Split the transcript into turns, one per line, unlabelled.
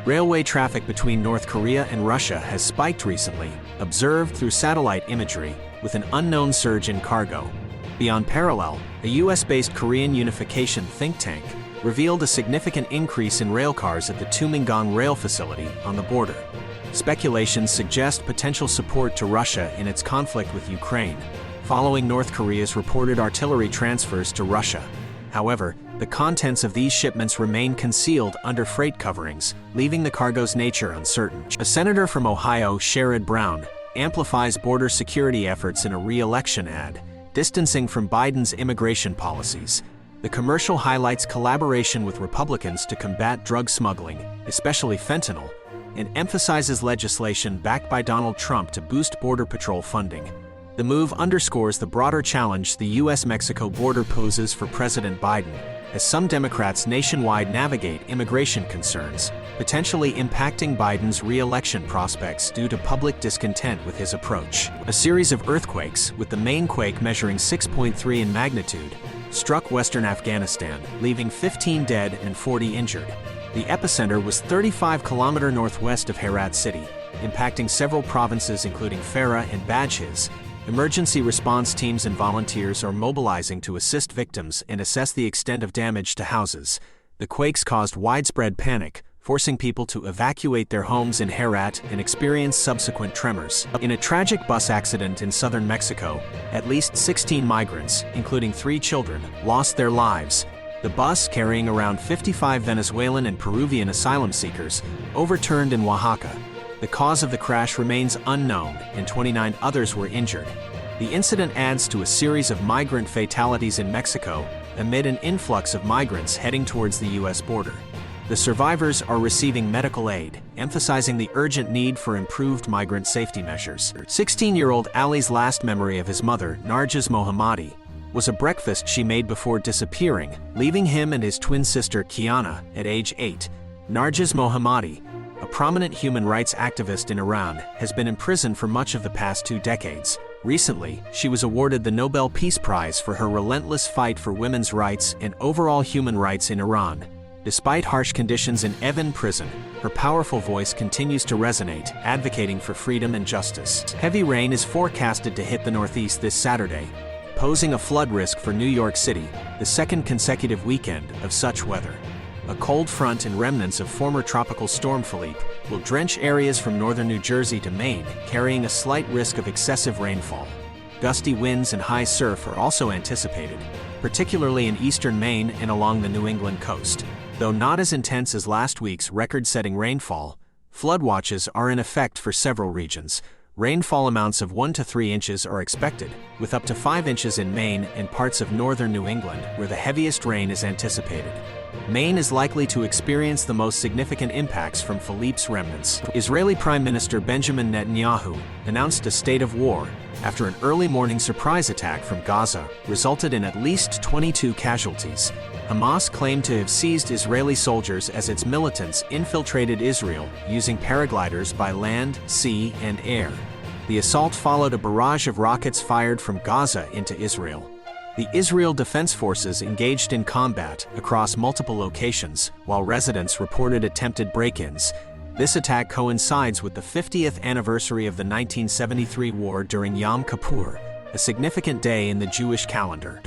Railway traffic between North Korea and Russia has spiked recently, observed through satellite imagery, with an unknown surge in cargo. Beyond Parallel, a US-based Korean unification think tank, revealed a significant increase in railcars at the Tumingang rail facility on the border. Speculations suggest potential support to Russia in its conflict with Ukraine, following North Korea's reported artillery transfers to Russia. However, the contents of these shipments remain concealed under freight coverings, leaving the cargo's nature uncertain. A senator from Ohio, Sherrod Brown, amplifies border security efforts in a re-election ad, distancing from Biden's immigration policies. The commercial highlights collaboration with Republicans to combat drug smuggling, especially fentanyl, and emphasizes legislation backed by Donald Trump to boost Border Patrol funding. The move underscores the broader challenge the US-Mexico border poses for President Biden, as some Democrats nationwide navigate immigration concerns, potentially impacting Biden's re-election prospects due to public discontent with his approach. A series of earthquakes, with the main quake measuring 6.3 in magnitude, struck western Afghanistan, leaving 15 dead and 40 injured. The epicenter was 35 km northwest of Herat City, impacting several provinces including Farah and Badghis. Emergency response teams and volunteers are mobilizing to assist victims and assess the extent of damage to houses. The quakes caused widespread panic, forcing people to evacuate their homes in Herat and experience subsequent tremors. In a tragic bus accident in southern Mexico, at least 16 migrants, including 3 children, lost their lives. The bus, carrying around 55 Venezuelan and Peruvian asylum seekers, overturned in Oaxaca. The cause of the crash remains unknown, and 29 others were injured. The incident adds to a series of migrant fatalities in Mexico amid an influx of migrants heading towards the US border. The survivors are receiving medical aid, emphasizing the urgent need for improved migrant safety measures. 16-year-old Ali's last memory of his mother, Narges Mohammadi, was a breakfast she made before disappearing, leaving him and his twin sister Kiana at age 8. Narges Mohammadi, a prominent human rights activist in Iran, has been imprisoned for much of the past 2 decades. Recently, she was awarded the Nobel Peace Prize for her relentless fight for women's rights and overall human rights in Iran. Despite harsh conditions in Evin prison, her powerful voice continues to resonate, advocating for freedom and justice. Heavy rain is forecasted to hit the Northeast this Saturday, posing a flood risk for New York City, the second consecutive weekend of such weather. A cold front and remnants of former tropical storm Philippe will drench areas from northern New Jersey to Maine, carrying a slight risk of excessive rainfall. Gusty winds and high surf are also anticipated, particularly in eastern Maine and along the New England coast. Though not as intense as last week's record-setting rainfall, flood watches are in effect for several regions. Rainfall amounts of 1 to 3 inches are expected, with up to 5 inches in Maine and parts of northern New England where the heaviest rain is anticipated. Maine is likely to experience the most significant impacts from Philippe's remnants. Israeli Prime Minister Benjamin Netanyahu announced a state of war after an early morning surprise attack from Gaza resulted in at least 22 casualties. Hamas claimed to have seized Israeli soldiers as its militants infiltrated Israel using paragliders by land, sea, and air. The assault followed a barrage of rockets fired from Gaza into Israel. The Israel Defense Forces engaged in combat across multiple locations, while residents reported attempted break-ins. This attack coincides with the 50th anniversary of the 1973 war during Yom Kippur, a significant day in the Jewish calendar.